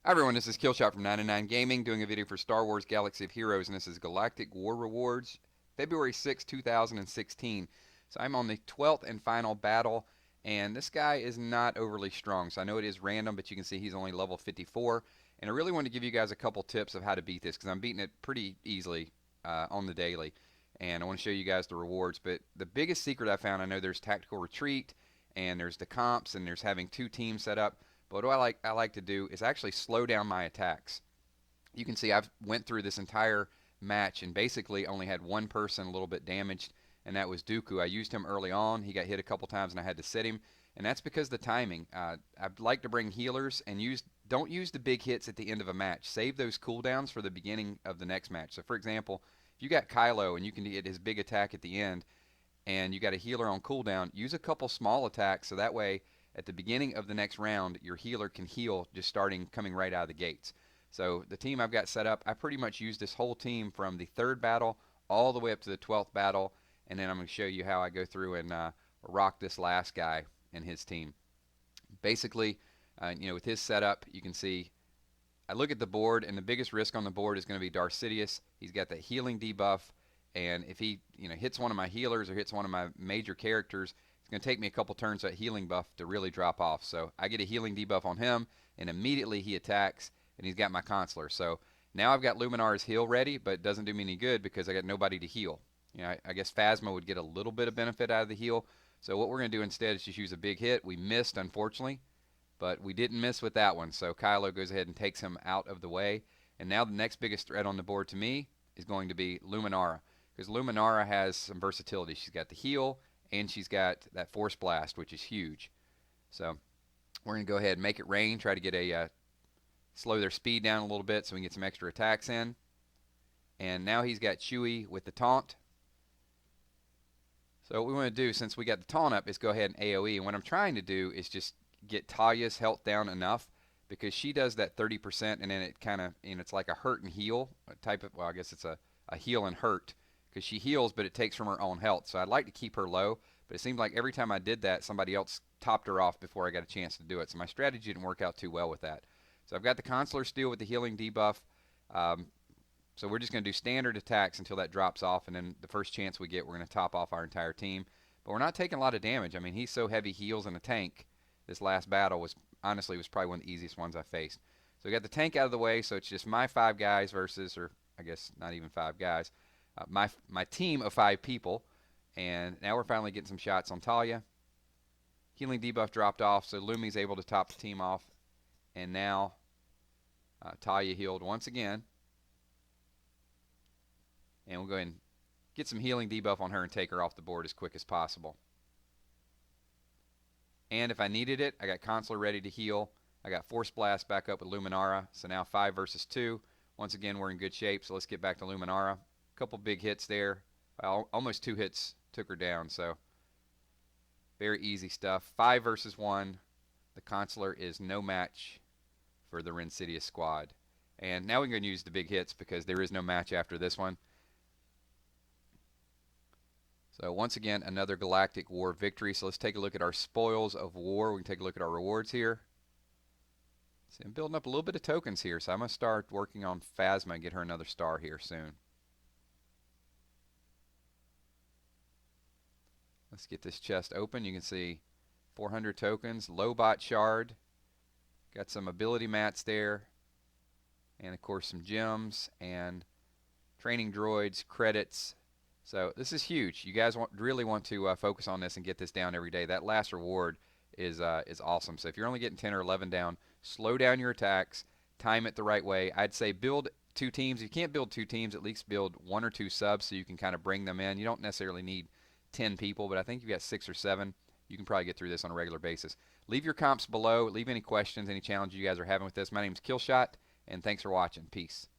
Hi everyone, this is Killshot from 99 Gaming doing a video for Star Wars Galaxy of Heroes, and this is Galactic War Rewards, February 6, 2016. So I'm on the 12th and final battle, and this guy is not overly strong. So I know it is random, but you can see he's only level 54. And I really want to give you guys a couple tips of how to beat this, because I'm beating it pretty easily on the daily. And I want to show you guys the rewards. But the biggest secret I found, I know there's Tactical Retreat, and there's the comps, and there's having two teams set up. But what I like to do is actually slow down my attacks. You can see I've went through this entire match and basically only had one person a little bit damaged, and that was Dooku. I used him early on. He got hit a couple times and I had to sit him, and that's because of the timing. I'd like to bring healers and don't use the big hits at the end of a match. Save those cooldowns for the beginning of the next match. So for example, if you got Kylo and you can get his big attack at the end and you got a healer on cooldown, use a couple small attacks so that way at the beginning of the next round, your healer can heal just coming right out of the gates. So the team I've got set up, I pretty much used this whole team from the 3rd battle all the way up to the 12th battle, and then I'm going to show you how I go through and rock this last guy and his team. Basically, with his setup, you can see I look at the board, and the biggest risk on the board is going to be Darth Sidious. He's got that healing debuff, and if he hits one of my healers or hits one of my major characters, it's going to take me a couple turns that healing buff to really drop off. So I get a healing debuff on him, and immediately he attacks, and he's got my consular. So now I've got Luminara's heal ready, but it doesn't do me any good because I got nobody to heal. I guess Phasma would get a little bit of benefit out of the heal. So what we're going to do instead is just use a big hit. We missed, unfortunately, but we didn't miss with that one. So Kylo goes ahead and takes him out of the way. And now the next biggest threat on the board to me is going to be Luminara, because Luminara has some versatility. She's got the heal, and she's got that Force Blast, which is huge. So we're going to go ahead and make it rain, try to get slow their speed down a little bit so we can get some extra attacks in. And now he's got Chewie with the taunt. So what we want to do, since we got the taunt up, is go ahead and AoE. And what I'm trying to do is just get Talia's health down enough, because she does that 30%, and then it kind of, it's like a hurt and heal type of, well, I guess it's a heal and hurt, because she heals, but it takes from her own health. So I'd like to keep her low, but it seemed like every time I did that, somebody else topped her off before I got a chance to do it. So my strategy didn't work out too well with that. So I've got the Consular Steel with the healing debuff. So we're just going to do standard attacks until that drops off, and then the first chance we get, we're going to top off our entire team. But we're not taking a lot of damage. I mean, he's so heavy heals in a tank. This last battle was probably one of the easiest ones I faced. So we got the tank out of the way, so it's just my 5 guys versus, or I guess not even 5 guys, my team of 5 people. And now we're finally getting some shots on Talia. Healing debuff dropped off, so Lumi's able to top the team off. And now Talia healed once again. And we'll go ahead and get some healing debuff on her and take her off the board as quick as possible. And if I needed it, I got Consular ready to heal. I got Force Blast back up with Luminara. So now 5 versus 2. Once again, we're in good shape, so let's get back to Luminara. A couple big hits there. Almost 2 hits took her down, so very easy stuff. 5 versus 1. The Consular is no match for the Ren Sidious squad. And now we're going to use the big hits because there is no match after this one. So once again, another Galactic War victory. So let's take a look at our spoils of war. We can take a look at our rewards here. See, I'm building up a little bit of tokens here, so I'm going to start working on Phasma and get her another star here soon. Let's get this chest open. You can see 400 tokens, Lobot shard, got some ability mats there, and of course some gems and training droids, credits. So this is huge. You guys really want to focus on this and get this down every day. That last reward is awesome. So if you're only getting 10 or 11 down, slow down your attacks, time it the right way. I'd say build 2 teams. If you can't build 2 teams, at least build 1 or 2 subs so you can kind of bring them in. You don't necessarily need 10 people, but I think you've got 6 or 7. You can probably get through this on a regular basis. Leave your comps below. Leave any questions, any challenges you guys are having with this. My name is Killshot, and thanks for watching. Peace.